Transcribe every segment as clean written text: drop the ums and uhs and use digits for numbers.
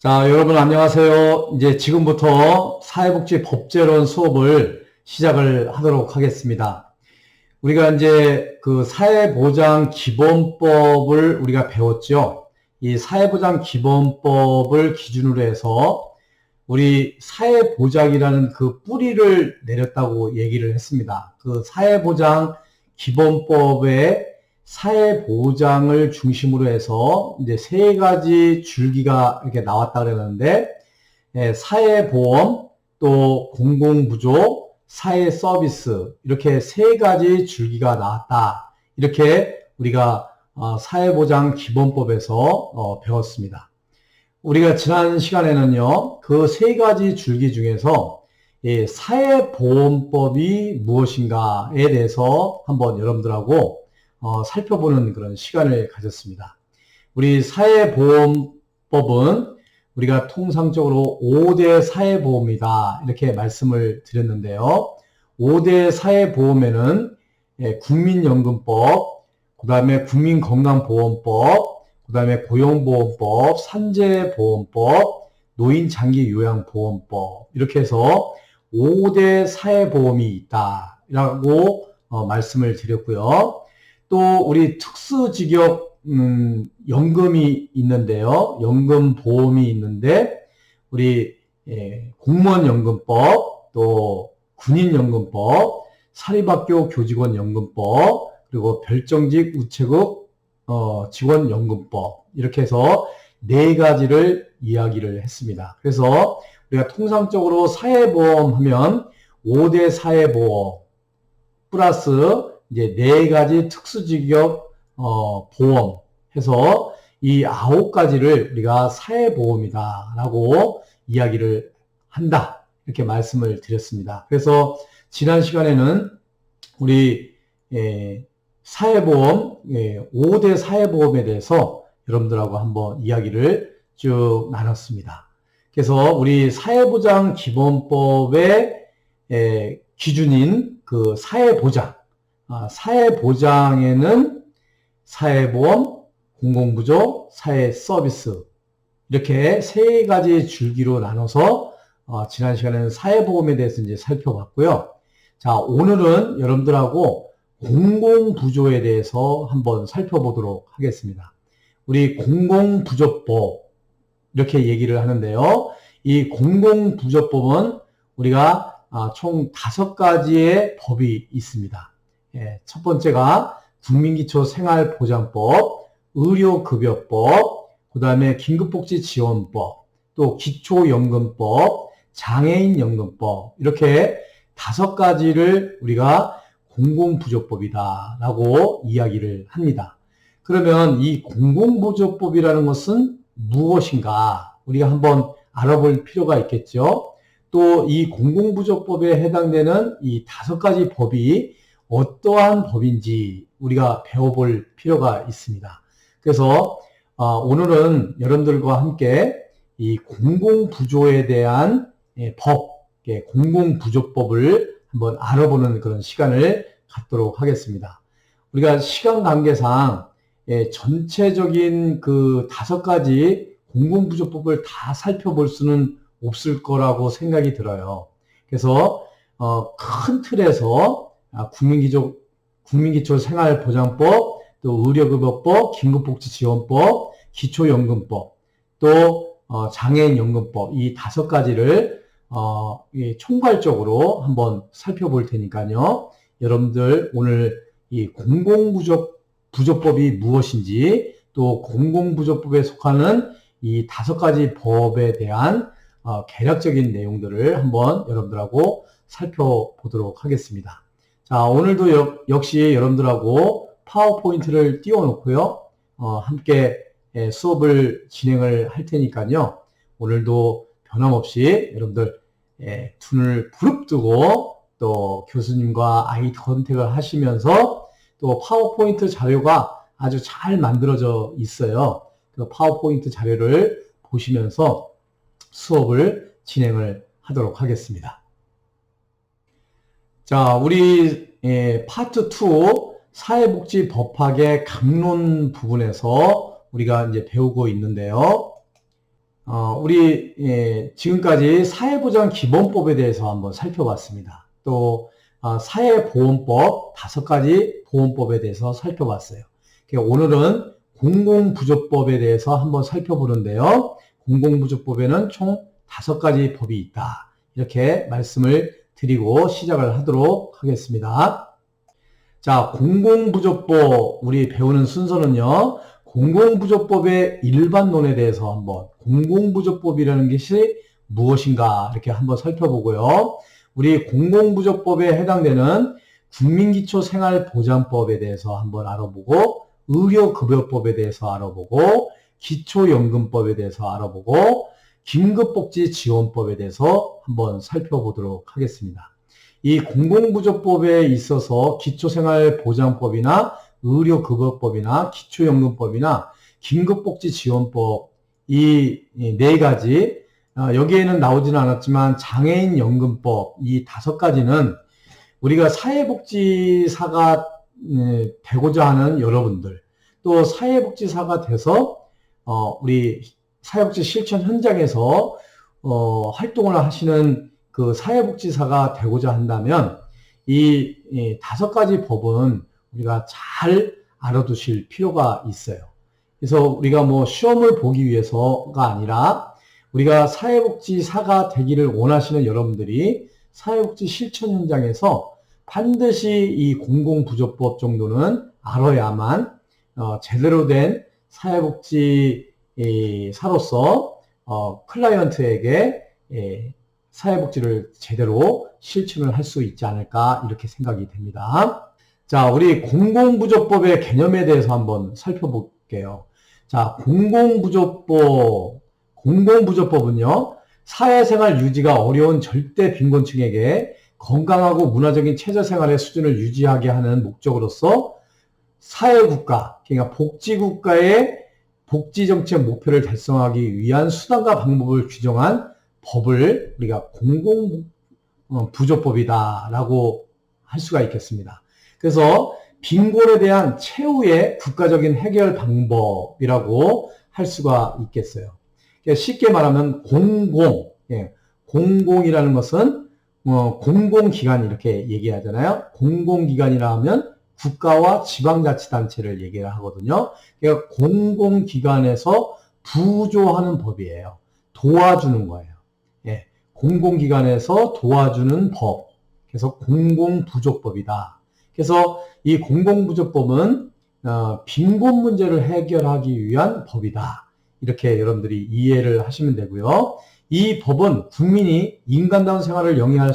자, 여러분 안녕하세요. 이제 지금부터 사회복지 법제론 수업을 시작을 하도록 하겠습니다. 우리가 이제 그 사회보장 기본법을 우리가 배웠죠. 이 사회보장 기본법을 기준으로 해서 우리 사회보장이라는 그 뿌리를 내렸다고 얘기를 했습니다. 그 사회보장 기본법에 사회보장을 중심으로 해서 이제 세 가지 줄기가 이렇게 나왔다 그랬는데, 사회보험, 또 공공부조, 사회서비스, 이렇게 세 가지 줄기가 나왔다. 이렇게 우리가 사회보장 기본법에서 배웠습니다. 우리가 지난 시간에는요, 그 세 가지 줄기 중에서 사회보험법이 무엇인가에 대해서 한번 여러분들하고 살펴보는 그런 시간을 가졌습니다. 우리 사회보험법은 우리가 통상적으로 5대 사회보험이다 이렇게 말씀을 드렸는데요. 5대 사회보험에는 국민연금법, 그 다음에 국민건강보험법, 그 다음에 고용보험법, 산재보험법, 노인장기요양보험법 이렇게 해서 5대 사회보험이 있다라고 말씀을 드렸고요. 또 우리 특수직업 연금이 있는데요. 연금보험이 있는데 우리 공무원연금법, 또 군인연금법, 사립학교 교직원연금법, 그리고 별정직 우체국 직원연금법 이렇게 해서 네 가지를 이야기를 했습니다. 그래서 우리가 통상적으로 사회보험 하면 5대 사회보험 플러스 이제 네 가지 특수직업 보험 해서 이 9가지를 우리가 사회보험이다라고 이야기를 한다 이렇게 말씀을 드렸습니다. 그래서 지난 시간에는 우리 사회보험 5대 사회보험에 대해서 여러분들하고 한번 이야기를 쭉 나눴습니다. 그래서 우리 사회보장 기본법의 기준인 그 사회보장, 사회보장에는 사회보험, 공공부조, 사회서비스 이렇게 세 가지 줄기로 나눠서 지난 시간에는 사회보험에 대해서 이제 살펴봤고요. 자, 오늘은 여러분들하고 공공부조에 대해서 한번 살펴보도록 하겠습니다. 우리 공공부조법 이렇게 얘기를 하는데요. 이 공공부조법은 우리가 총 5가지의 법이 있습니다. 첫 번째가 국민기초생활보장법, 의료급여법, 그 다음에 긴급복지지원법, 또 기초연금법, 장애인연금법 이렇게 5가지를 우리가 공공부조법이다라고 이야기를 합니다. 그러면 이 공공부조법이라는 것은 무엇인가 우리가 한번 알아볼 필요가 있겠죠. 또 이 공공부조법에 해당되는 이 5가지 법이 어떠한 법인지 우리가 배워볼 필요가 있습니다. 그래서 오늘은 여러분들과 함께 이 공공부조에 대한 법, 공공부조법을 한번 알아보는 그런 시간을 갖도록 하겠습니다. 우리가 시간 관계상 전체적인 그 5가지 공공부조법을 다 살펴볼 수는 없을 거라고 생각이 들어요. 그래서 큰 틀에서 국민기초생활보장법, 또 의료급여법, 긴급복지지원법, 기초연금법, 또 장애인연금법 이 5가지를 총괄적으로 한번 살펴볼 테니까요. 여러분들 오늘 이 공공부조법이 무엇인지 또 공공부조법에 속하는 이 5가지 법에 대한 개략적인 내용들을 한번 여러분들하고 살펴보도록 하겠습니다. 자, 오늘도 역시 여러분들하고 파워포인트를 띄워놓고요. 함께 수업을 진행을 할 테니까요. 오늘도 변함없이 여러분들 눈을 부릅뜨고 또 교수님과 아이 컨택을 하시면서 또 파워포인트 자료가 아주 잘 만들어져 있어요. 그 파워포인트 자료를 보시면서 수업을 진행을 하도록 하겠습니다. 자, 우리 파트 2 사회복지 법학의 강론 부분에서 우리가 이제 배우고 있는데요. 우리 지금까지 사회보장기본법에 대해서 한번 살펴봤습니다. 또 사회보험법 5가지 보험법에 대해서 살펴봤어요. 오늘은 공공부조법에 대해서 한번 살펴보는데요. 공공부조법에는 총 5가지 법이 있다. 이렇게 말씀을 드리고 시작을 하도록 하겠습니다. 자, 공공부조법 우리 배우는 순서는요. 공공부조법의 일반론에 대해서 한번 공공부조법이라는 것이 무엇인가 이렇게 한번 살펴보고요. 우리 공공부조법에 해당되는 국민기초생활보장법에 대해서 한번 알아보고 의료급여법에 대해서 알아보고 기초연금법에 대해서 알아보고 긴급복지지원법에 대해서 한번 살펴보도록 하겠습니다. 이 공공부조법에 있어서 기초생활보장법이나 의료급여법이나 기초연금법이나 긴급복지지원법 이 4가지 여기에는 나오지는 않았지만 장애인연금법 이 5가지는 우리가 사회복지사가 되고자 하는 여러분들 또 사회복지사가 돼서 우리 사회복지 실천 현장에서 활동을 하시는 그 사회복지사가 되고자 한다면 이 5가지 법은 우리가 잘 알아두실 필요가 있어요. 그래서 우리가 뭐 시험을 보기 위해서가 아니라 우리가 사회복지사가 되기를 원하시는 여러분들이 사회복지 실천 현장에서 반드시 이 공공부조법 정도는 알아야만 제대로 된 사회복지사로서 클라이언트에게 사회복지를 제대로 실천을 할 수 있지 않을까 이렇게 생각이 됩니다. 자, 우리 공공부조법의 개념에 대해서 한번 살펴볼게요. 자, 공공부조법은요, 사회생활 유지가 어려운 절대 빈곤층에게 건강하고 문화적인 최저생활의 수준을 유지하게 하는 목적으로서 사회국가, 그러니까 복지국가의 복지정책 목표를 달성하기 위한 수단과 방법을 규정한 법을 우리가 공공부조법이다라고 할 수가 있겠습니다. 그래서 빈곤에 대한 최후의 국가적인 해결 방법이라고 할 수가 있겠어요. 쉽게 말하면 공공이라는 것은 공공기관 이렇게 얘기하잖아요. 공공기관이라 하면 국가와 지방자치단체를 얘기를 하거든요. 그러니까 공공기관에서 부조하는 법이에요. 도와주는 거예요. 공공기관에서 도와주는 법. 그래서 공공부조법이다. 그래서 이 공공부조법은 빈곤 문제를 해결하기 위한 법이다. 이렇게 여러분들이 이해를 하시면 되고요. 이 법은 국민이 인간다운 생활을 영위할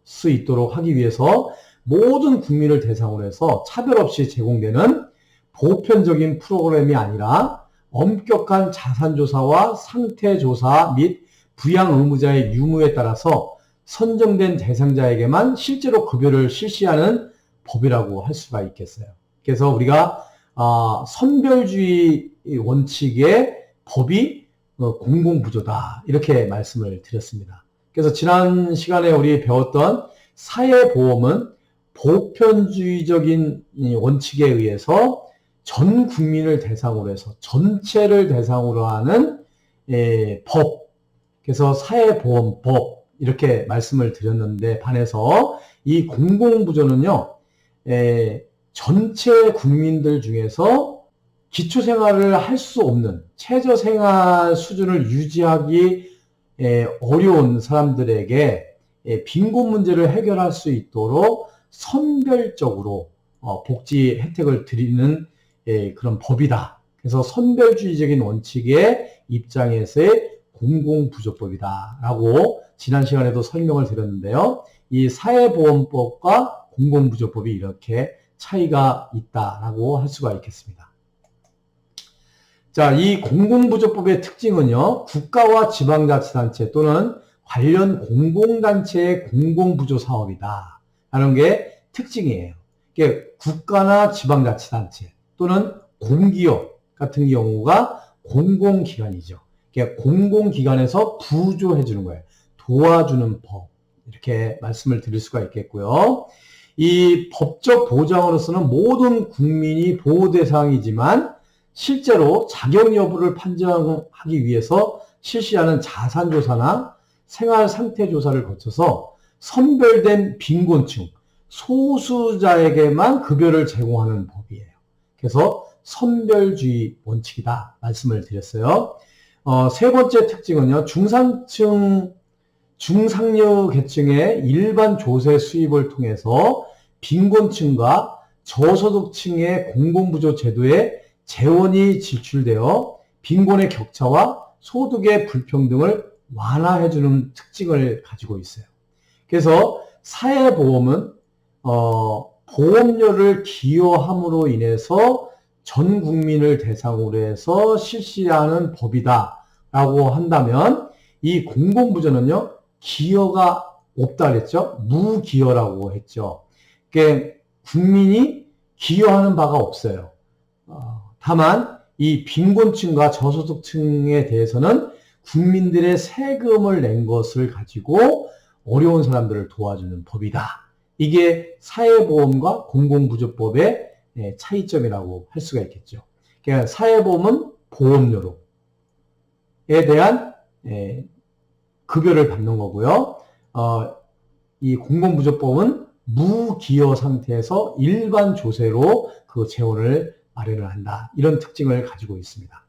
수 있도록 하기 위해서 모든 국민을 대상으로 해서 차별 없이 제공되는 보편적인 프로그램이 아니라 엄격한 자산조사와 상태조사 및 부양 의무자의 유무에 따라서 선정된 대상자에게만 실제로 급여를 실시하는 법이라고 할 수가 있겠어요. 그래서 우리가 선별주의 원칙의 법이 공공부조다 이렇게 말씀을 드렸습니다. 그래서 지난 시간에 우리 배웠던 사회보험은 보편주의적인 원칙에 의해서 전 국민을 대상으로 해서 전체를 대상으로 하는 법, 그래서 사회보험법 이렇게 말씀을 드렸는데 반해서 이 공공부조는요 전체 국민들 중에서 기초생활을 할 수 없는 최저생활 수준을 유지하기 어려운 사람들에게 빈곤 문제를 해결할 수 있도록 선별적으로 복지 혜택을 드리는 그런 법이다. 그래서 선별주의적인 원칙의 입장에서의 공공부조법이다 라고 지난 시간에도 설명을 드렸는데요. 이 사회보험법과 공공부조법이 이렇게 차이가 있다라고 할 수가 있겠습니다. 자, 이 공공부조법의 특징은요, 국가와 지방자치단체 또는 관련 공공단체의 공공부조 사업이다 라는 게 특징이에요. 이게 국가나 지방자치단체 또는 공기업 같은 경우가 공공기관이죠. 이게 공공기관에서 부조해 주는 거예요. 도와주는 법. 이렇게 말씀을 드릴 수가 있겠고요. 이 법적 보장으로서는 모든 국민이 보호 대상이지만 실제로 자격 여부를 판정하기 위해서 실시하는 자산조사나 생활상태조사를 거쳐서 선별된 빈곤층, 소수자에게만 급여를 제공하는 법이에요. 그래서 선별주의 원칙이다 말씀을 드렸어요. 세 번째 특징은요, 중산층, 중상류 계층의 일반 조세 수입을 통해서 빈곤층과 저소득층의 공공부조 제도에 재원이 지출되어 빈곤의 격차와 소득의 불평등을 완화해주는 특징을 가지고 있어요. 그래서 사회보험은 보험료를 기여함으로 인해서 전 국민을 대상으로 해서 실시하는 법이다 라고 한다면, 이 공공부조는요 기여가 없다 그랬죠. 무기여라고 했죠. 그러니까 국민이 기여하는 바가 없어요. 다만 이 빈곤층과 저소득층에 대해서는 국민들의 세금을 낸 것을 가지고 어려운 사람들을 도와주는 법이다. 이게 사회보험과 공공부조법의 차이점이라고 할 수가 있겠죠. 그러니까 사회보험은 보험료로에 대한 급여를 받는 거고요. 이 공공부조법은 무기여 상태에서 일반 조세로 그 재원을 마련을 한다. 이런 특징을 가지고 있습니다.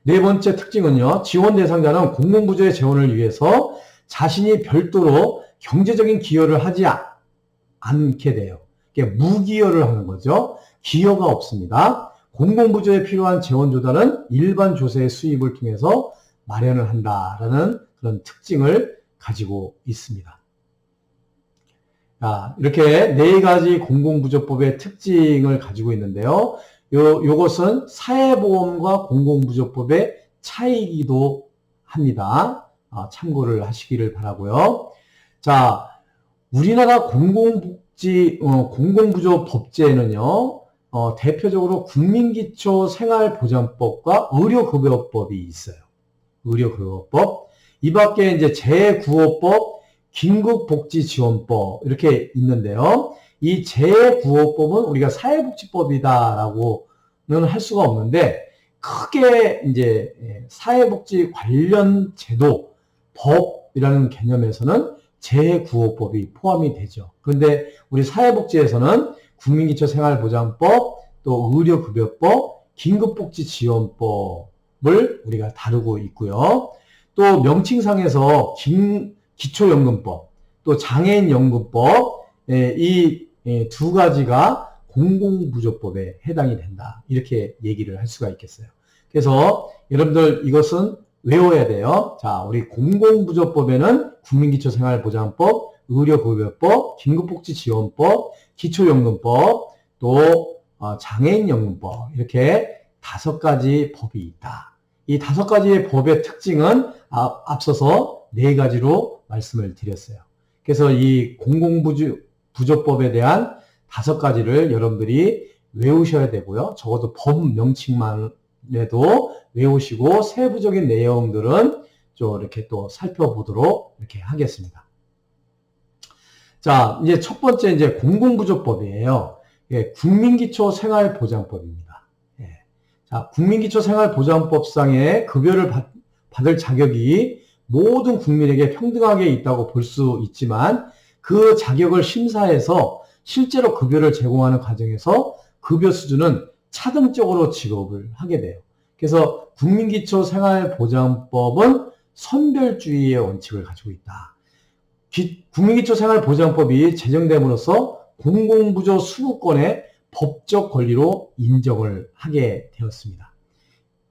네 번째 특징은요, 지원 대상자는 공공부조의 재원을 위해서 자신이 별도로 경제적인 기여를 하지 않게 돼요. 무기여를 하는 거죠. 기여가 없습니다. 공공부조에 필요한 재원 조달은 일반 조세의 수입을 통해서 마련을 한다라는 그런 특징을 가지고 있습니다. 자, 이렇게 네 가지 공공부조법의 특징을 가지고 있는데요. 요것은 사회보험과 공공부조법의 차이이기도 합니다. 참고를 하시기를 바라고요. 자, 우리나라 공공부조법제에는요, 대표적으로 국민기초생활보장법과 의료급여법이 있어요. 의료급여법. 이 밖에 이제 제9호법, 긴급복지지원법 이렇게 있는데요. 이 제9호법은 우리가 사회복지법이다라고는 할 수가 없는데, 크게 이제 사회복지 관련 제도, 법이라는 개념에서는 제9호법이 포함이 되죠. 그런데 우리 사회복지에서는 국민기초생활보장법, 또 의료급여법, 긴급복지지원법을 우리가 다루고 있고요. 또 명칭상에서 기초연금법, 또 장애인연금법, 이 두 가지가 공공부조법에 해당이 된다. 이렇게 얘기를 할 수가 있겠어요. 그래서 여러분들 이것은 외워야 돼요. 자, 우리 공공부조법에는 국민기초생활보장법, 의료급여법, 긴급복지지원법, 기초연금법, 또 장애인연금법, 이렇게 5가지 법이 있다. 이 5가지의 법의 특징은 앞서서 4가지로 말씀을 드렸어요. 그래서 이 공공부조법에 대한 5가지를 여러분들이 외우셔야 되고요. 적어도 법 명칭만이라도 외우시고 세부적인 내용들은 좀 이렇게 또 살펴보도록 이렇게 하겠습니다. 자, 이제 첫 번째 이제 공공부조법이에요. 국민기초생활보장법입니다. 자, 국민기초생활보장법상의 급여를 받을 자격이 모든 국민에게 평등하게 있다고 볼 수 있지만, 그 자격을 심사해서 실제로 급여를 제공하는 과정에서 급여 수준은 차등적으로 지급을 하게 돼요. 그래서 국민기초생활보장법은 선별주의의 원칙을 가지고 있다. 국민기초생활보장법이 제정됨으로써 공공부조 수급권의 법적 권리로 인정을 하게 되었습니다.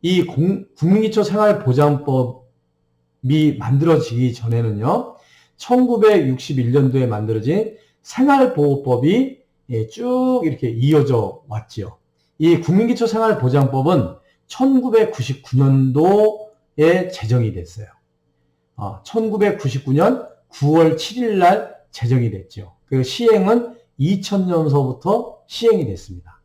이 국민기초생활보장법이 만들어지기 전에는요, 1961년도에 만들어진 생활보호법이 쭉 이렇게 이어져 왔죠. 이 국민기초생활보장법은 1999년도에 제정이 됐어요. 1999년 9월 7일 날 제정이 됐죠. 그 시행은 2000년서부터 시행이 됐습니다.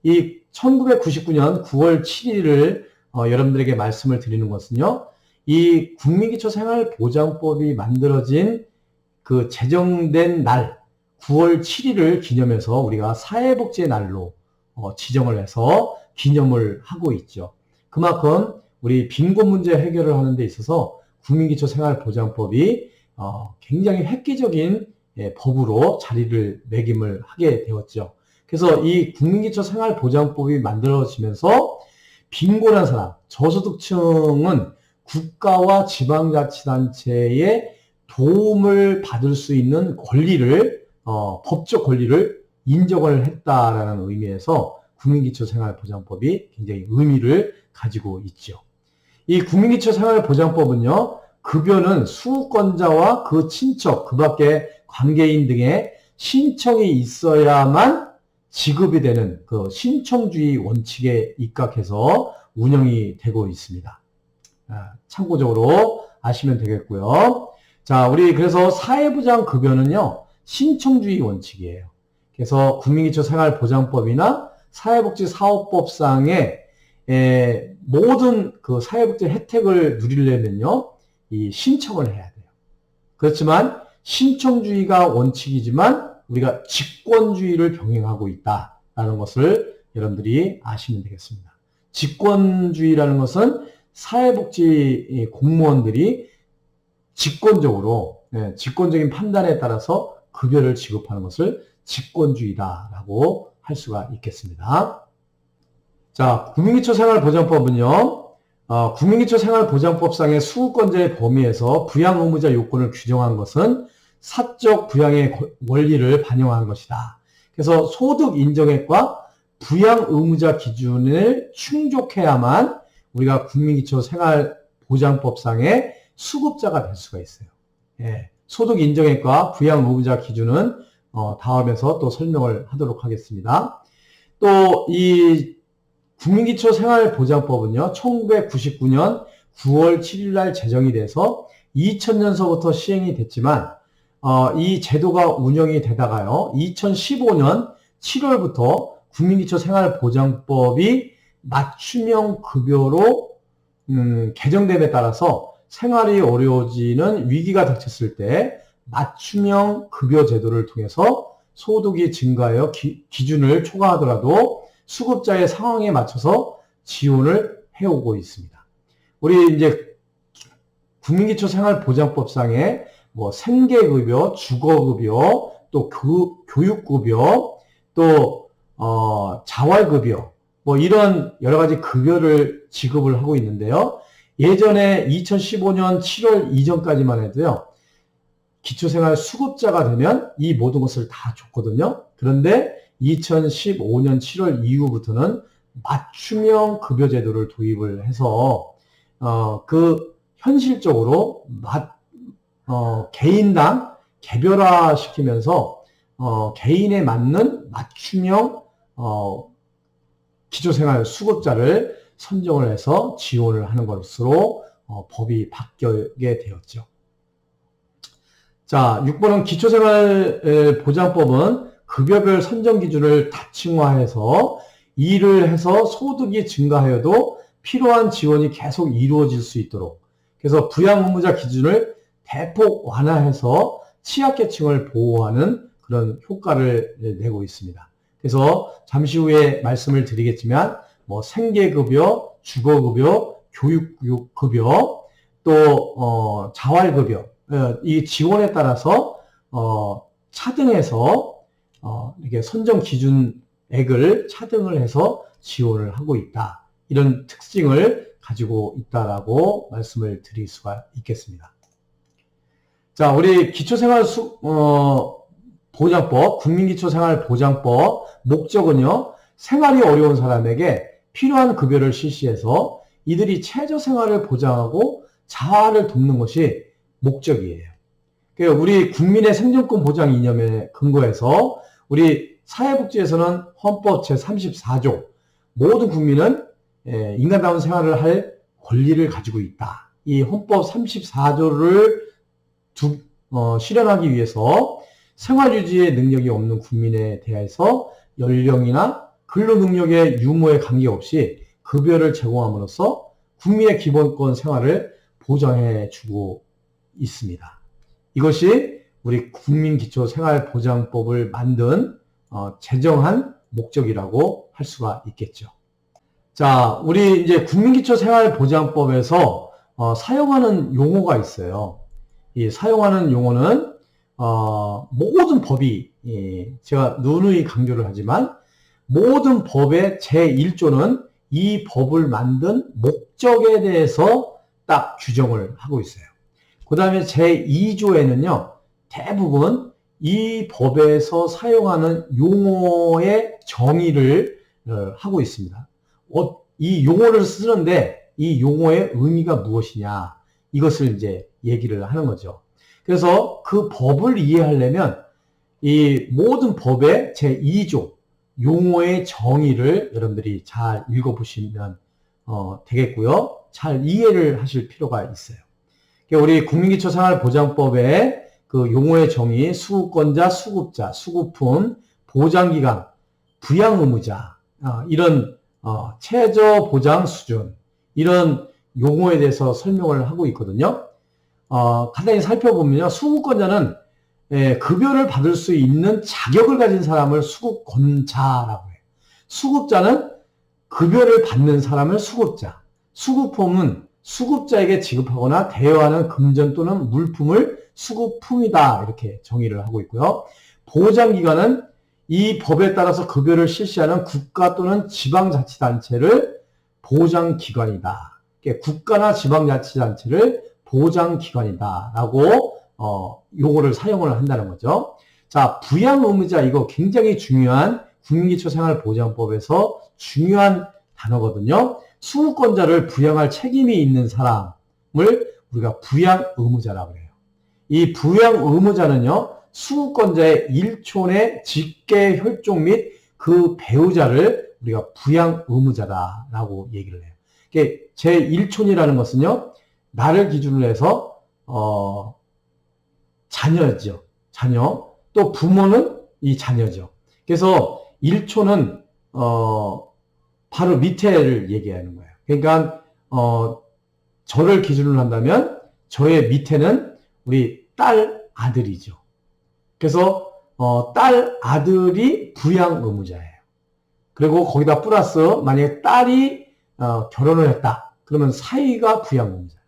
이 1999년 9월 7일을 여러분들에게 말씀을 드리는 것은요, 이 국민기초생활보장법이 만들어진 그 제정된 날 9월 7일을 기념해서 우리가 사회복지의 날로 지정을 해서 기념을 하고 있죠. 그만큼 우리 빈곤 문제 해결을 하는 데 있어서 국민기초생활보장법이 굉장히 획기적인 법으로 자리를 매김을 하게 되었죠. 그래서 이 국민기초생활보장법이 만들어지면서 빈곤한 사람, 저소득층은 국가와 지방자치단체의 도움을 받을 수 있는 권리를, 법적 권리를 인정을 했다라는 의미에서 국민기초생활보장법이 굉장히 의미를 가지고 있죠. 이 국민기초생활보장법은요, 급여는 수급권자와 그 친척, 그 밖에 관계인 등의 신청이 있어야만 지급이 되는 그 신청주의 원칙에 입각해서 운영이 되고 있습니다. 참고적으로 아시면 되겠고요. 자, 우리 그래서 사회보장급여는요, 신청주의 원칙이에요. 그래서 국민기초생활보장법이나 사회복지사업법상의 모든 그 사회복지 혜택을 누리려면요, 이 신청을 해야 돼요. 그렇지만 신청주의가 원칙이지만 우리가 직권주의를 병행하고 있다라는 것을 여러분들이 아시면 되겠습니다. 직권주의라는 것은 사회복지 공무원들이 직권적으로, 직권적인 판단에 따라서 급여를 지급하는 것을 직권주의다라고 할 수가 있겠습니다. 자, 국민기초생활보장법은요, 국민기초생활보장법상의 수급권자의 범위에서 부양 의무자 요건을 규정한 것은 사적 부양의 원리를 반영한 것이다. 그래서 소득 인정액과 부양 의무자 기준을 충족해야만 우리가 국민기초생활보장법상의 수급자가 될 수가 있어요. 소득 인정액과 부양 의무자 기준은 다음에서 또 설명을 하도록 하겠습니다. 또 이 국민기초생활보장법은요, 1999년 9월 7일 날 제정이 돼서 2000년서부터 시행이 됐지만 이 제도가 운영이 되다가요, 2015년 7월부터 국민기초생활보장법이 맞춤형 급여로 개정됨에 따라서 생활이 어려워지는 위기가 닥쳤을 때 맞춤형 급여 제도를 통해서 소득이 증가하여 기준을 초과하더라도 수급자의 상황에 맞춰서 지원을 해오고 있습니다. 우리 이제 국민기초생활보장법상에 뭐 생계급여, 주거급여, 또 교육급여, 또 자활급여, 뭐 이런 여러 가지 급여를 지급을 하고 있는데요. 예전에 2015년 7월 이전까지만 해도요, 기초생활 수급자가 되면 이 모든 것을 다 줬거든요. 그런데 2015년 7월 이후부터는 맞춤형 급여 제도를 도입을 해서 그 현실적으로 개인당 개별화 시키면서 개인에 맞는 맞춤형 기초생활 수급자를 선정을 해서 지원을 하는 것으로 법이 바뀌게 되었죠. 자, 6번은 기초생활보장법은 급여별 선정 기준을 다층화해서 일을 해서 소득이 증가하여도 필요한 지원이 계속 이루어질 수 있도록, 그래서 부양 의무자 기준을 대폭 완화해서 취약계층을 보호하는 그런 효과를 내고 있습니다. 그래서 잠시 후에 말씀을 드리겠지만 뭐 생계급여, 주거급여, 교육급여, 또 자활급여, 이 지원에 따라서 차등해서 이렇게 선정 기준액을 차등을 해서 지원을 하고 있다. 이런 특징을 가지고 있다라고 말씀을 드릴 수가 있겠습니다. 자, 우리 기초생활보장법, 국민기초생활보장법 목적은요, 생활이 어려운 사람에게 필요한 급여를 실시해서 이들이 최저생활을 보장하고 자아를 돕는 것이 목적이에요. 그러니까 우리 국민의 생존권 보장 이념에 근거해서 우리 사회복지에서는 헌법 제34조 모든 국민은 인간다운 생활을 할 권리를 가지고 있다. 이 헌법 34조를 실현하기 위해서 생활유지의 능력이 없는 국민에 대해서 연령이나 근로능력의 유무에 관계없이 급여를 제공함으로써 국민의 기본권 생활을 보장해주고 있습니다. 이것이 우리 국민기초생활보장법을 만든 제정한 목적이라고 할 수가 있겠죠. 자, 우리 이제 국민기초생활보장법에서 사용하는 용어가 있어요. 이 사용하는 용어는 모든 법이 제가 누누이 강조를 하지만 모든 법의 제1조는 이 법을 만든 목적에 대해서 딱 규정을 하고 있어요. 그 다음에 제2조에는요, 대부분 이 법에서 사용하는 용어의 정의를 하고 있습니다. 이 용어를 쓰는데 이 용어의 의미가 무엇이냐, 이것을 이제 얘기를 하는 거죠. 그래서 그 법을 이해하려면 이 모든 법의 제2조 용어의 정의를 여러분들이 잘 읽어보시면 되겠고요. 잘 이해를 하실 필요가 있어요. 우리 국민기초생활보장법의 그 용어의 정의, 수급권자, 수급자, 수급품, 보장기간, 부양의무자, 이런 최저보장 수준, 이런 용어에 대해서 설명을 하고 있거든요. 간단히 살펴보면요, 수급권자는 급여를 받을 수 있는 자격을 가진 사람을 수급권자라고 해요. 수급자는 급여를 받는 사람을 수급자, 수급품은 수급자에게 지급하거나 대여하는 금전 또는 물품을 수급품이다, 이렇게 정의를 하고 있고요. 보장기관은 이 법에 따라서 급여를 실시하는 국가 또는 지방자치단체를 보장기관이다. 국가나 지방자치단체를 보장기관이다 라고 용어를 사용을 한다는 거죠. 자, 부양의무자, 이거 굉장히 중요한 국민기초생활보장법에서 중요한 단어거든요. 수급권자를 부양할 책임이 있는 사람을 우리가 부양의무자라고 해요. 이 부양의무자는요, 수급권자의 일촌의 직계 혈족 및 그 배우자를 우리가 부양의무자다라고 얘기를 해요. 제1촌이라는 것은요, 나를 기준으로 해서 자녀죠. 자녀. 또 부모는 이 자녀죠. 그래서 1촌은 바로 밑에를 얘기하는 거예요. 그러니까 저를 기준으로 한다면 저의 밑에는 우리 딸 아들이죠. 그래서 딸 아들이 부양 의무자예요. 그리고 거기다 플러스 만약에 딸이 결혼을 했다. 그러면 사위가 부양 의무자예요.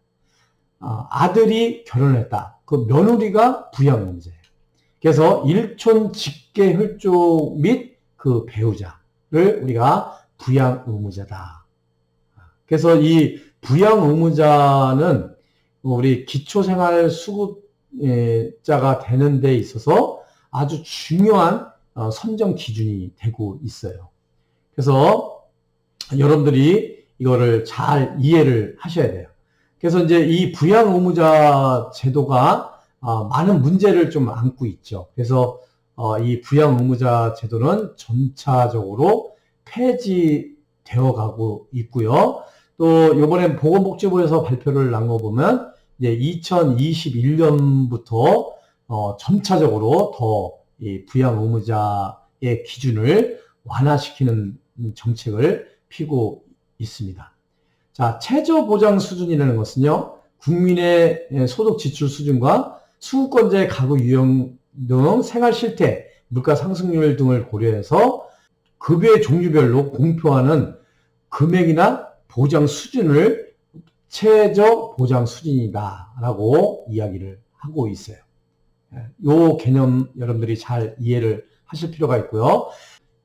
아들이 결혼을 했다. 그 며느리가 부양 의무자예요. 그래서 일촌 직계 혈족 및 그 배우자를 우리가 부양 의무자다. 그래서 이 부양 의무자는 우리 기초생활 수급자가 되는 데 있어서 아주 중요한 선정 기준이 되고 있어요. 그래서 여러분들이 이거를 잘 이해를 하셔야 돼요. 그래서 이제 이 부양 의무자 제도가 많은 문제를 좀 안고 있죠. 그래서 이 부양 의무자 제도는 점차적으로 폐지되어 가고 있고요. 또 이번에 보건복지부에서 발표를 난 거 보면 이제 2021년부터 점차적으로 더 이 부양 의무자의 기준을 완화시키는 정책을 피고 있습니다. 자, 최저보장 수준이라는 것은요, 국민의 소득 지출 수준과 수급권자의 가구 유형 등 생활 실태, 물가 상승률 등을 고려해서 급여의 종류별로 공표하는 금액이나 보장 수준을 최저보장 수준이다라고 이야기를 하고 있어요. 이 개념 여러분들이 잘 이해를 하실 필요가 있고요.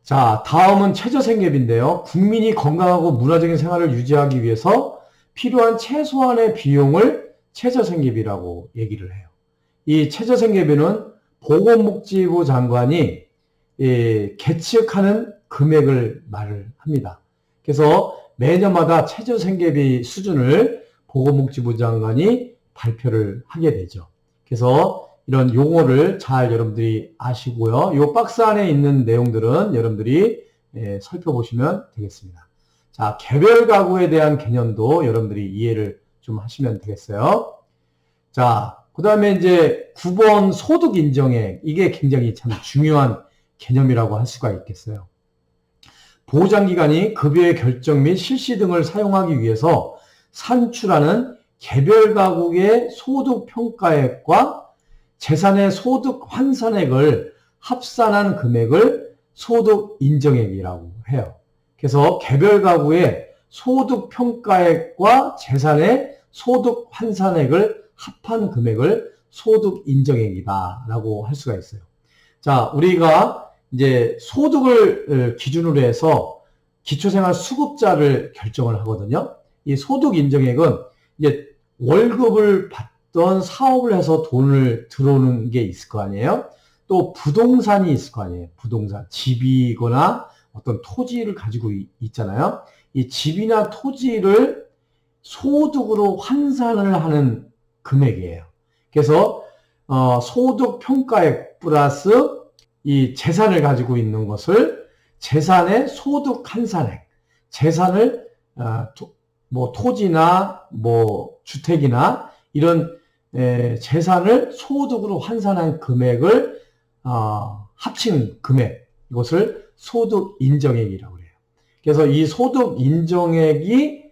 자, 다음은 최저생계비인데요. 국민이 건강하고 문화적인 생활을 유지하기 위해서 필요한 최소한의 비용을 최저생계비라고 얘기를 해요. 이 최저생계비는 보건복지부 장관이 계측하는 금액을 말을 합니다. 그래서 매년마다 최저생계비 수준을 보건복지부 장관이 발표를 하게 되죠. 그래서 이런 용어를 잘 여러분들이 아시고요. 이 박스 안에 있는 내용들은 여러분들이 살펴보시면 되겠습니다. 자, 개별 가구에 대한 개념도 여러분들이 이해를 좀 하시면 되겠어요. 자, 그 다음에 이제 9번 소득 인정액. 이게 굉장히 참 중요한 개념이라고 할 수가 있겠어요. 보장기관이 급여의 결정 및 실시 등을 사용하기 위해서 산출하는 개별 가구의 소득 평가액과 재산의 소득 환산액을 합산한 금액을 소득 인정액이라고 해요. 그래서 개별 가구의 소득 평가액과 재산의 소득 환산액을 합한 금액을 소득 인정액이다라고 할 수가 있어요. 자, 우리가 이제 소득을 기준으로 해서 기초생활 수급자를 결정을 하거든요. 이 소득 인정액은 이제 월급을 받던 사업을 해서 돈을 들어오는 게 있을 거 아니에요. 또 부동산이 있을 거 아니에요. 부동산, 집이거나 어떤 토지를 가지고 있잖아요. 이 집이나 토지를 소득으로 환산을 하는 금액이에요. 그래서 소득 평가액 플러스 이 재산을 가지고 있는 것을 재산의 소득 환산액, 재산을 뭐 토지나 뭐 주택이나 이런 재산을 소득으로 환산한 금액을 합친 금액, 이것을 소득 인정액이라고 해요. 그래서 이 소득 인정액이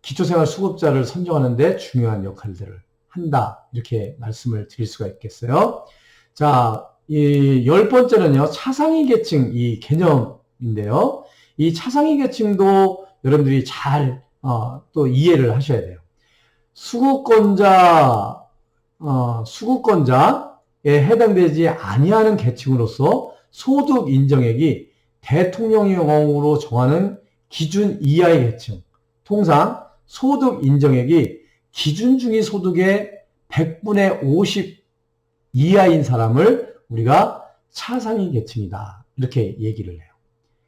기초생활 수급자를 선정하는 데 중요한 역할들을 한다, 이렇게 말씀을 드릴 수가 있겠어요. 자, 이 10번째는요, 차상위 계층 이 개념인데요. 이 차상위 계층도 여러분들이 잘 또 이해를 하셔야 돼요. 수급권자에 해당되지 아니하는 계층으로서 소득 인정액이 대통령령으로 정하는 기준 이하의 계층, 통상 소득 인정액이 기준 중위 소득의 100분의 50 이하인 사람을 우리가 차상위 계층이다, 이렇게 얘기를 해요.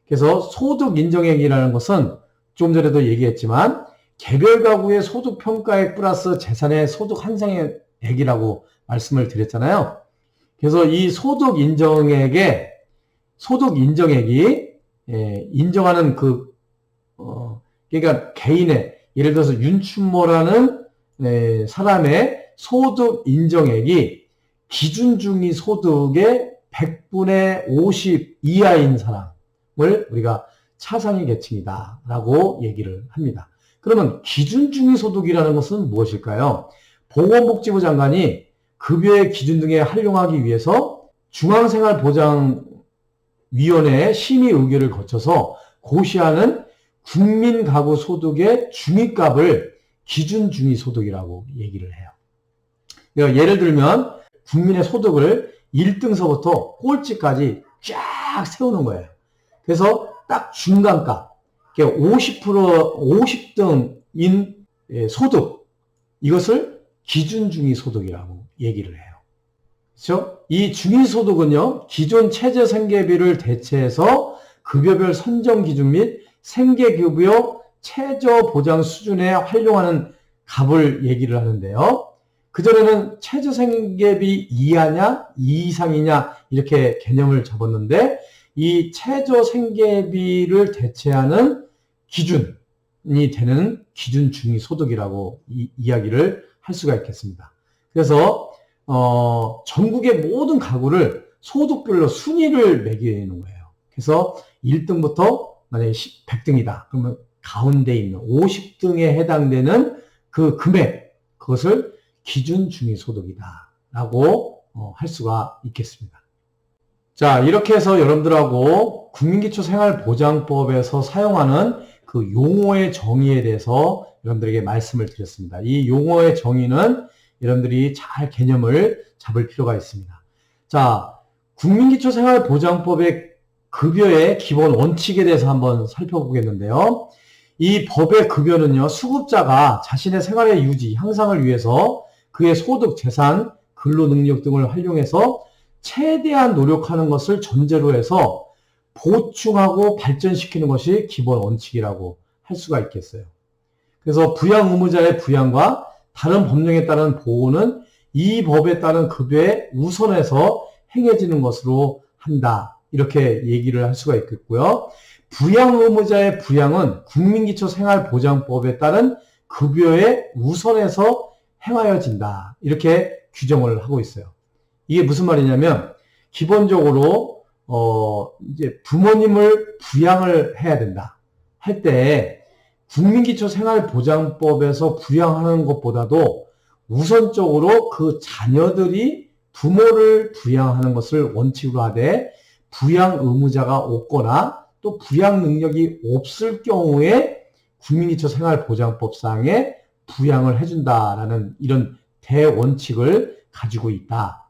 그래서 소득 인정액이라는 것은 좀 전에도 얘기했지만 개별 가구의 소득 평가액 플러스 재산의 소득 환산액이라고 말씀을 드렸잖아요. 그래서 이 소득 인정액이 인정하는 그러니까 개인의, 예를 들어서 윤춘모라는 사람의 소득 인정액이 기준 중위 소득의 100분의 50 이하인 사람을 우리가 차상위 계층이다라고 얘기를 합니다. 그러면 기준 중위 소득이라는 것은 무엇일까요? 보건복지부 장관이 급여의 기준 등에 활용하기 위해서 중앙생활보장위원회의 심의 의결을 거쳐서 고시하는 국민가구소득의 중위값을 기준 중위 소득이라고 얘기를 해요. 그러니까 예를 들면 국민의 소득을 1등서부터 꼴찌까지 쫙 세우는 거예요. 그래서 딱 중간값, 50등인 소득, 이것을 기준 중위 소득이라고 얘기를 해요. 그렇죠? 이 중위 소득은요, 기존 최저 생계비를 대체해서 급여별 선정 기준 및 생계급여 최저 보장 수준에 활용하는 값을 얘기를 하는데요. 그전에는 최저 생계비 이하냐, 이상이냐, 이렇게 개념을 잡았는데, 이 최저 생계비를 대체하는 기준이 되는 기준 중위 소득이라고 이야기를 할 수가 있겠습니다. 그래서 전국의 모든 가구를 소득별로 순위를 매기는 거예요. 그래서 1등부터 만약에 100등이다. 그러면 가운데 있는 50등에 해당되는 그 금액, 그것을 기준 중위 소득이다 라고 할 수가 있겠습니다. 자, 이렇게 해서 여러분들하고 국민기초생활보장법에서 사용하는 그 용어의 정의에 대해서 여러분들에게 말씀을 드렸습니다. 이 용어의 정의는 여러분들이 잘 개념을 잡을 필요가 있습니다. 자, 국민기초생활보장법의 급여의 기본 원칙에 대해서 한번 살펴보겠는데요. 이 법의 급여는요, 수급자가 자신의 생활의 유지, 향상을 위해서 그의 소득, 재산, 근로 능력 등을 활용해서 최대한 노력하는 것을 전제로 해서 보충하고 발전시키는 것이 기본 원칙이라고 할 수가 있겠어요. 그래서 부양 의무자의 부양과 다른 법령에 따른 보호는 이 법에 따른 급여에 우선해서 행해지는 것으로 한다, 이렇게 얘기를 할 수가 있겠고요. 부양 의무자의 부양은 국민기초생활보장법에 따른 급여에 우선해서 행하여진다, 이렇게 규정을 하고 있어요. 이게 무슨 말이냐면, 기본적으로 이제 부모님을 부양을 해야 된다 할 때 국민기초생활보장법에서 부양하는 것보다도 우선적으로 그 자녀들이 부모를 부양하는 것을 원칙으로 하되, 부양 의무자가 없거나 또 부양 능력이 없을 경우에 국민기초생활보장법상에 부양을 해준다라는 이런 대원칙을 가지고 있다.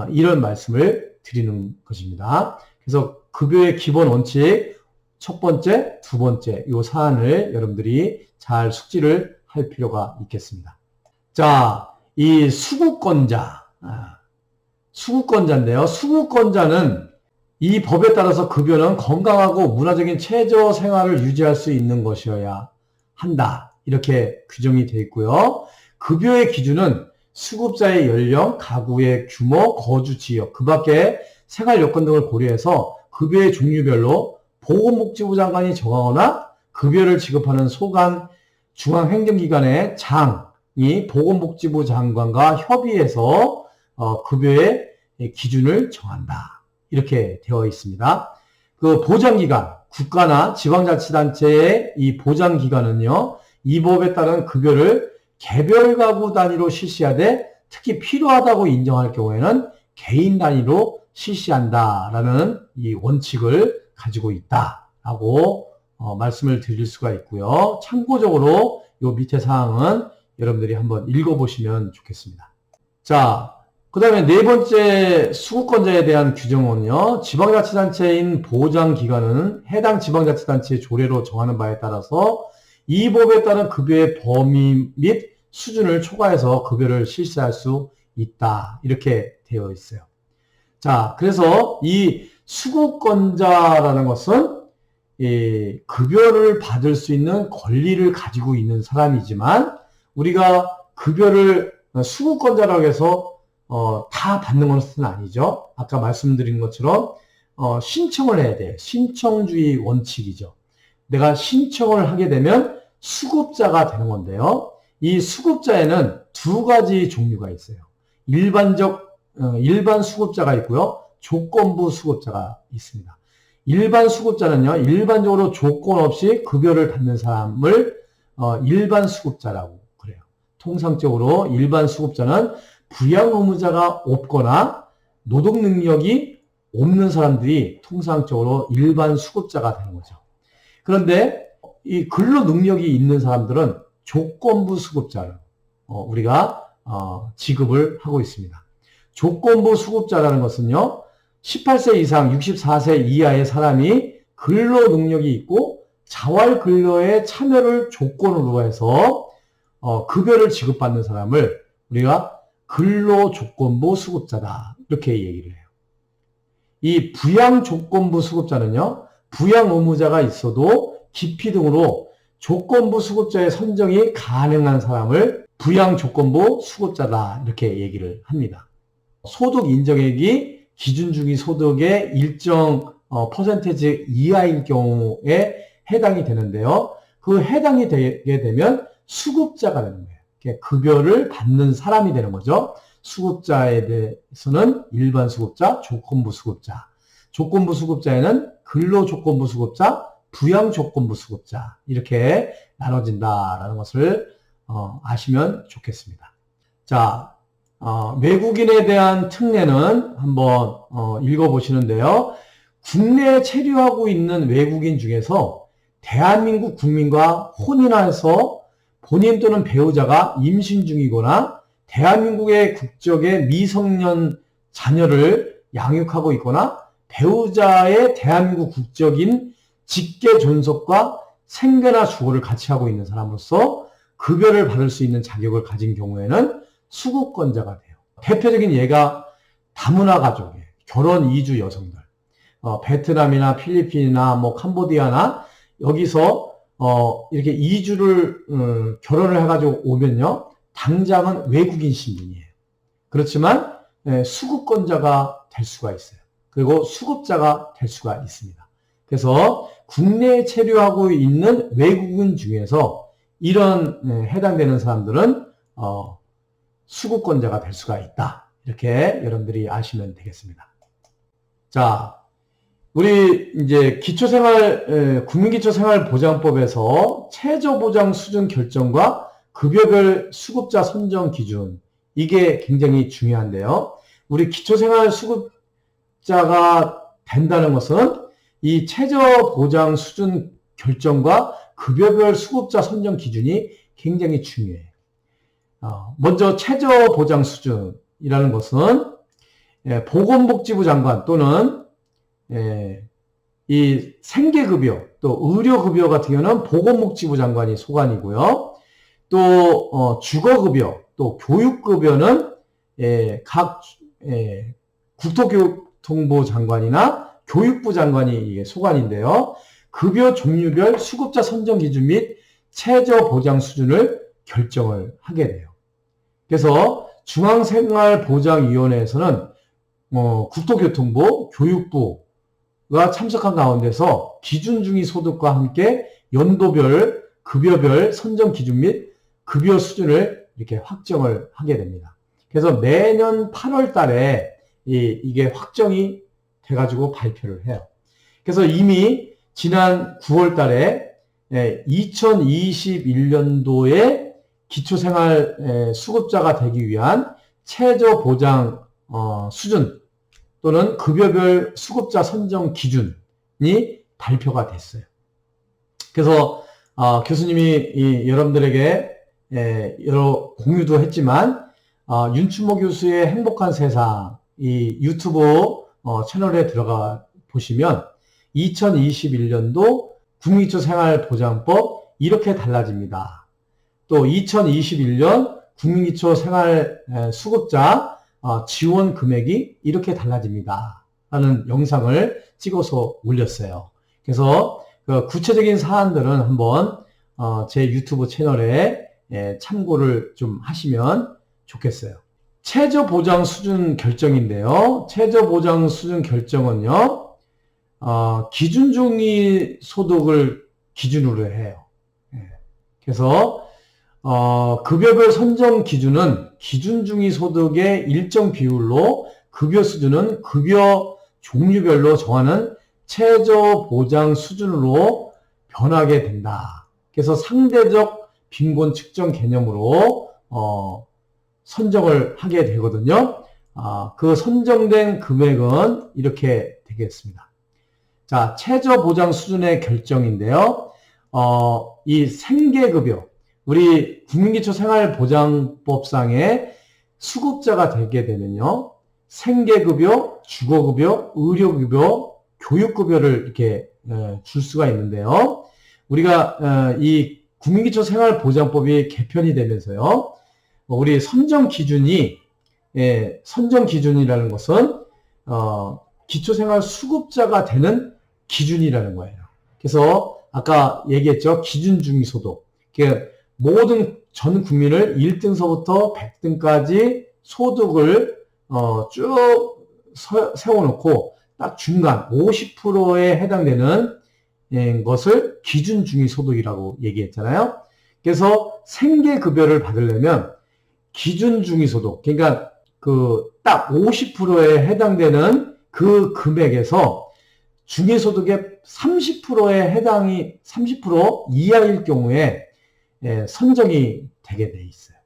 이런 말씀을 드리는 것입니다. 그래서 급여의 기본 원칙 첫 번째, 두 번째 이 사안을 여러분들이 잘 숙지를 할 필요가 있겠습니다. 자, 이 수급권자인데요. 수급권자는 이 법에 따라서 급여는 건강하고 문화적인 최저 생활을 유지할 수 있는 것이어야 한다. 이렇게 규정이 되어 있고요. 급여의 기준은 수급자의 연령, 가구의 규모, 거주 지역, 그 밖에 생활 여건 등을 고려해서 급여의 종류별로 보건복지부 장관이 정하거나 급여를 지급하는 소관 중앙행정기관의 장이 보건복지부 장관과 협의해서 급여의 기준을 정한다. 이렇게 되어 있습니다. 그 보장기관, 국가나 지방자치단체의 이 보장기관은요, 이 법에 따른 급여를 개별 가구 단위로 실시하되 특히 필요하다고 인정할 경우에는 개인 단위로 실시한다라는 이 원칙을 가지고 있다라고 말씀을 드릴 수가 있고요. 참고적으로 이 밑에 사항은 여러분들이 한번 읽어보시면 좋겠습니다. 자, 그 다음에 네 번째 수급권자에 대한 규정은요. 지방자치단체인 보장기관은 해당 지방자치단체의 조례로 정하는 바에 따라서 이 법에 따른 급여의 범위 및 수준을 초과해서 급여를 실시할 수 있다. 이렇게 되어 있어요. 자, 그래서 이 수급권자라는 것은 이 급여를 받을 수 있는 권리를 가지고 있는 사람이지만 우리가 급여를 수급권자라고 해서 다 받는 것은 아니죠. 아까 말씀드린 것처럼 신청을 해야 돼요. 신청주의 원칙이죠. 내가 신청을 하게 되면 수급자가 되는 건데요. 이 수급자에는 두 가지 종류가 있어요. 일반 수급자가 있고요. 조건부 수급자가 있습니다. 일반 수급자는요, 일반적으로 조건 없이 급여를 받는 사람을 일반 수급자라고 그래요. 통상적으로 일반 수급자는 부양 의무자가 없거나 노동 능력이 없는 사람들이 통상적으로 일반 수급자가 되는 거죠. 그런데 이 근로 능력이 있는 사람들은 조건부 수급자를 우리가 지급을 하고 있습니다. 조건부 수급자라는 것은요, 18세 이상 64세 이하의 사람이 근로 능력이 있고 자활 근로에 참여를 조건으로 해서 급여를 지급받는 사람을 우리가 근로조건부 수급자다. 이렇게 얘기를 해요. 이 부양조건부 수급자는요, 부양 의무자가 있어도 기피 등으로 조건부 수급자의 선정이 가능한 사람을 부양조건부 수급자다. 이렇게 얘기를 합니다. 소득 인정액이 기준주기 소득의 일정 퍼센테이지 이하일 경우에 해당이 되는데요. 그 해당이 되게 되면 수급자가 되는 거예요. 급여를 받는 사람이 되는 거죠. 수급자에 대해서는 일반 수급자, 조건부 수급자. 조건부 수급자에는 근로조건부 수급자, 부양조건부 수급자. 이렇게 나눠진다라는 것을 아시면 좋겠습니다. 자, 외국인에 대한 특례는 한번 읽어보시는데요. 국내에 체류하고 있는 외국인 중에서 대한민국 국민과 혼인해서 본인 또는 배우자가 임신 중이거나 대한민국의 국적의 미성년 자녀를 양육하고 있거나 배우자의 대한민국 국적인 직계 존속과 생계나 주거를 같이 하고 있는 사람으로서 급여를 받을 수 있는 자격을 가진 경우에는 수급권자가 돼요. 대표적인 예가 다문화 가족이에요. 결혼 이주 여성들. 베트남이나 필리핀이나 캄보디아나 여기서 이렇게 이주를 결혼을 해가지고 오면요, 당장은 외국인 신분이에요. 그렇지만 수급권자가 될 수가 있어요. 그리고 수급자가 될 수가 있습니다. 그래서 국내에 체류하고 있는 외국인 중에서 이런 해당되는 사람들은 수급권자가 될 수가 있다. 이렇게 여러분들이 아시면 되겠습니다. 자, 우리 이제 국민기초생활보장법에서 최저보장 수준 결정과 급여별 수급자 선정 기준, 이게 굉장히 중요한데요. 우리 기초생활 수급자가 된다는 것은 이 최저보장 수준 결정과 급여별 수급자 선정 기준이 굉장히 중요해요. 먼저 최저보장 수준이라는 것은 보건복지부 장관 또는 이 생계급여 또 의료급여 같은 경우는 보건복지부 장관이 소관이고요. 또 주거급여 또 교육급여는 각 국토교통부 장관이나 교육부 장관이 소관인데요. 급여 종류별 수급자 선정 기준 및 최저보장 수준을 결정을 하게 돼요. 그래서 중앙생활보장위원회에서는 국토교통부, 교육부가 참석한 가운데서 기준중위 소득과 함께 연도별, 급여별 선정 기준 및 급여 수준을 이렇게 확정을 하게 됩니다. 그래서 매년 8월 달에 이게 확정이 돼가지고 발표를 해요. 그래서 이미 지난 9월 달에 2021년도에 기초생활 수급자가 되기 위한 최저보장 수준 또는 급여별 수급자 선정 기준이 발표가 됐어요. 그래서 교수님이 여러분들에게 여러 공유도 했지만 윤춘모 교수의 행복한 세상 이 유튜브 채널에 들어가 보시면 2021년도 국민기초생활보장법 이렇게 달라집니다. 또 2021년 국민기초생활수급자 지원 금액이 이렇게 달라집니다. 라는 영상을 찍어서 올렸어요. 그래서 그 구체적인 사안들은 한번 제 유튜브 채널에 참고를 좀 하시면 좋겠어요. 최저보장 수준 결정인데요. 최저보장 수준 결정은요. 기준중위 소득을 기준으로 해요. 그래서 급여별 선정 기준은 기준중위 소득의 일정 비율로 급여 수준은 급여 종류별로 정하는 최저보장 수준으로 변하게 된다. 그래서 상대적 빈곤 측정 개념으로 선정을 하게 되거든요. 그 선정된 금액은 이렇게 되겠습니다. 자, 최저보장 수준의 결정인데요. 이 생계급여, 우리 국민기초생활보장법상의 수급자가 되게 되면요. 생계급여, 주거급여, 의료급여, 교육급여를 이렇게 줄 수가 있는데요. 우리가 이 국민기초생활보장법이 개편이 되면서요. 우리 선정 기준이라는 것은 기초생활 수급자가 되는 기준이라는 거예요. 그래서 아까 얘기했죠. 기준중위소득. 모든 전 국민을 1등서부터 100등까지 소득을 쭉 세워놓고 딱 중간 50%에 해당되는 것을 기준중위소득이라고 얘기했잖아요. 그래서 생계급여를 받으려면 기준중위소득, 그러니까 딱 50%에 해당되는 그 금액에서 중위소득의 30% 이하일 경우에 선정이 되게 돼 있어요.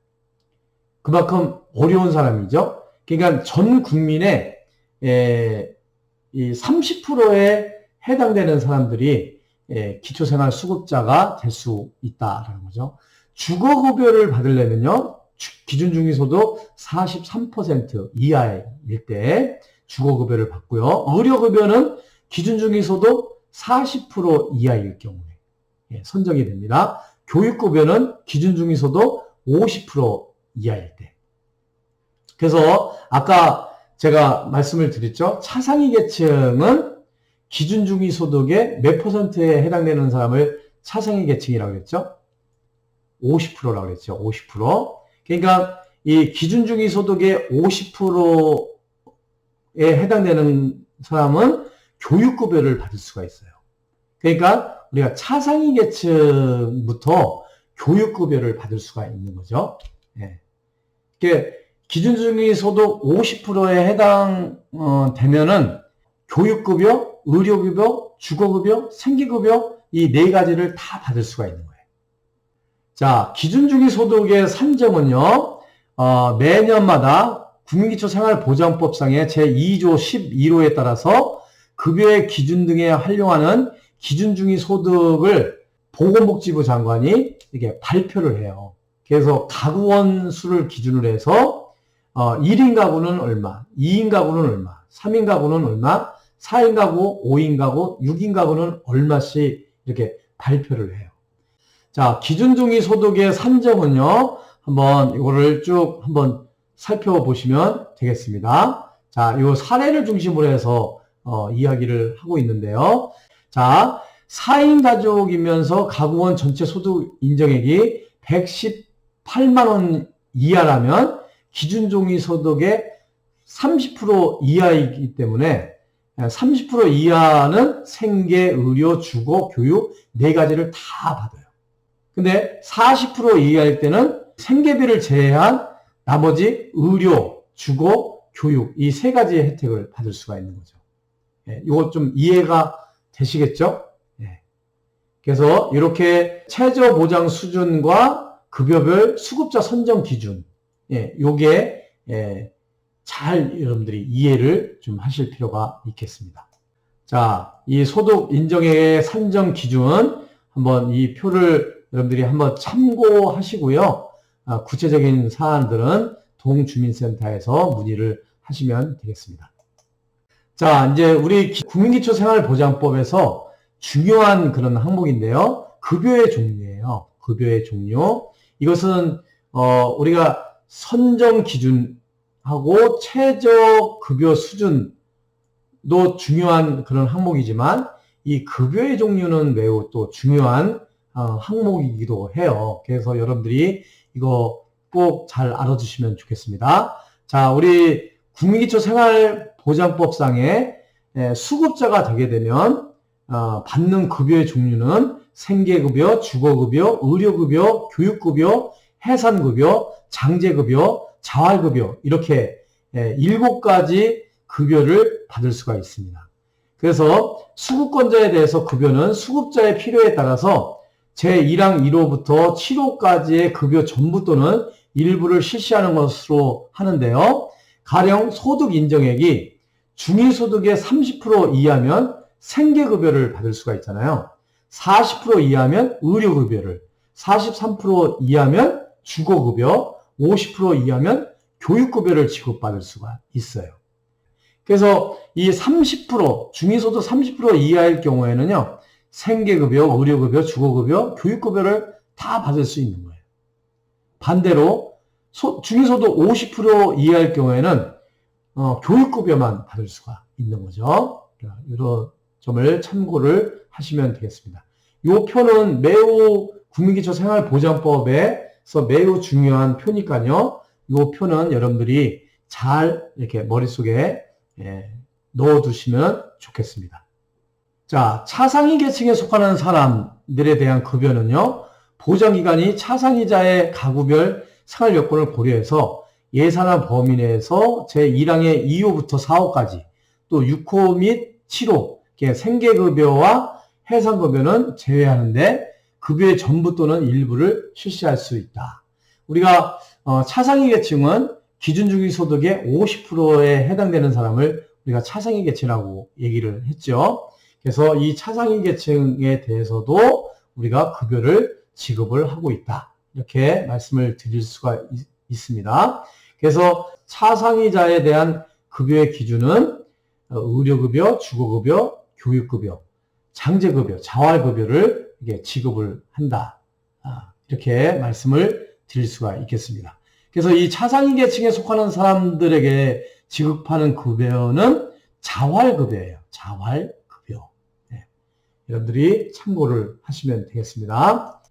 그만큼 어려운 사람이죠. 그러니까 전 국민의 이 30%에 해당되는 사람들이 기초생활 수급자가 될 수 있다라는 거죠. 주거급여를 받으려면요. 기준중위소득 43% 이하일 때 주거급여를 받고요. 의료급여는 기준중위소득 40% 이하일 경우에 선정이 됩니다. 교육급여는 기준중위소득 50% 이하일 때. 그래서 아까 제가 말씀을 드렸죠. 차상위 계층은 기준중위소득의 몇 %에 해당되는 사람을 차상위 계층이라고 했죠? 50%라고 했죠. 50%. 그러니까 이 기준중위소득의 50%에 해당되는 사람은 교육급여를 받을 수가 있어요. 그러니까 우리가 차상위 계층부터 교육급여를 받을 수가 있는 거죠. 기준중위소득 50%에 해당되면은 교육급여, 의료급여, 주거급여, 생계급여 이 네 가지를 다 받을 수가 있는 거예요. 자, 기준중위소득의 산정은요, 매년마다 국민기초생활보장법상의 제2조 11호에 따라서 급여의 기준 등에 활용하는 기준중위 소득을 보건복지부 장관이 이렇게 발표를 해요. 그래서 가구원 수를 기준으로 해서 1인 가구는 얼마, 2인 가구는 얼마, 3인 가구는 얼마, 4인 가구, 5인 가구, 6인 가구는 얼마씩 이렇게 발표를 해요. 자, 기준중위 소득의 산정은요, 한번 이거를 쭉 한번 살펴보시면 되겠습니다. 자, 이 사례를 중심으로 해서 이야기를 하고 있는데요. 자, 4인 가족이면서 가구원 전체 소득 인정액이 118만 원 이하라면 기준종이 소득의 30% 이하이기 때문에 30% 이하는 생계, 의료, 주거, 교육 4가지를 다 받아요. 근데 40% 이하일 때는 생계비를 제외한 나머지 의료, 주거, 교육 이 3가지의 혜택을 받을 수가 있는 거죠. 이거 좀 이해가 되시겠죠? 그래서 이렇게 최저보장 수준과 급여별 수급자 선정 기준, 요게 잘 여러분들이 이해를 좀 하실 필요가 있겠습니다. 자, 이 소득 인정액의 산정 기준 한번 이 표를 여러분들이 한번 참고하시고요. 구체적인 사안들은 동주민센터에서 문의를 하시면 되겠습니다. 자, 이제 우리 국민기초생활보장법에서 중요한 그런 항목인데요. 급여의 종류예요. 급여의 종류. 이것은 우리가 선정 기준하고 최저급여 수준도 중요한 그런 항목이지만 이 급여의 종류는 매우 또 중요한 항목이기도 해요. 그래서 여러분들이 이거 꼭 잘 알아두시면 좋겠습니다. 자, 우리 국민기초생활보장법상에 수급자가 되게 되면 받는 급여의 종류는 생계급여, 주거급여, 의료급여, 교육급여, 해산급여, 장제급여, 자활급여 이렇게 7가지 급여를 받을 수가 있습니다. 그래서 수급권자에 대해서 급여는 수급자의 필요에 따라서 제1항 1호부터 7호까지의 급여 전부 또는 일부를 실시하는 것으로 하는데요. 가령 소득 인정액이 중위소득의 30% 이하면 생계급여를 받을 수가 있잖아요. 40% 이하면 의료급여를, 43% 이하면 주거급여, 50% 이하면 교육급여를 지급받을 수가 있어요. 그래서 이 30%, 중위소득 30% 이하일 경우에는요, 생계급여, 의료급여, 주거급여, 교육급여를 다 받을 수 있는 거예요. 반대로 중위소득 50% 이하일 경우에는 교육급여만 받을 수가 있는 거죠. 이런 점을 참고를 하시면 되겠습니다. 이 표는 매우 국민기초생활보장법에서 매우 중요한 표니까요. 이 표는 여러분들이 잘 이렇게 머릿속에 넣어두시면 좋겠습니다. 자, 차상위 계층에 속하는 사람들에 대한 급여는요, 보장기관이 차상위자의 가구별 생활 여건을 고려해서 예산안 범위 내에서 제1항의 2호부터 4호까지 또 6호 및 7호 생계급여와 해상급여는 제외하는데 급여의 전부 또는 일부를 실시할 수 있다. 우리가 차상위 계층은 기준중위 소득의 50%에 해당되는 사람을 우리가 차상위 계층이라고 얘기를 했죠. 그래서 이 차상위 계층에 대해서도 우리가 급여를 지급을 하고 있다. 이렇게 말씀을 드릴 수가 있습니다. 그래서 차상위자에 대한 급여의 기준은 의료급여, 주거급여, 교육급여, 장제급여, 자활급여를 이게 지급을 한다. 이렇게 말씀을 드릴 수가 있겠습니다. 그래서 이 차상위 계층에 속하는 사람들에게 지급하는 급여는 자활급여예요. 자활급여. 여러분들이 참고를 하시면 되겠습니다.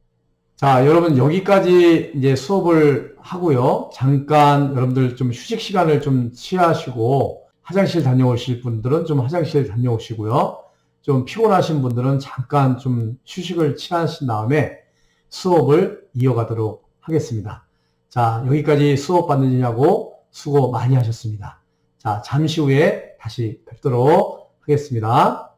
자, 여러분 여기까지 이제 수업을 하고요. 잠깐 여러분들 좀 휴식 시간을 좀 취하시고 화장실 다녀오실 분들은 좀 화장실 다녀오시고요. 좀 피곤하신 분들은 잠깐 좀 휴식을 취하신 다음에 수업을 이어가도록 하겠습니다. 자, 여기까지 수업 받느냐고 수고 많이 하셨습니다. 자, 잠시 후에 다시 뵙도록 하겠습니다.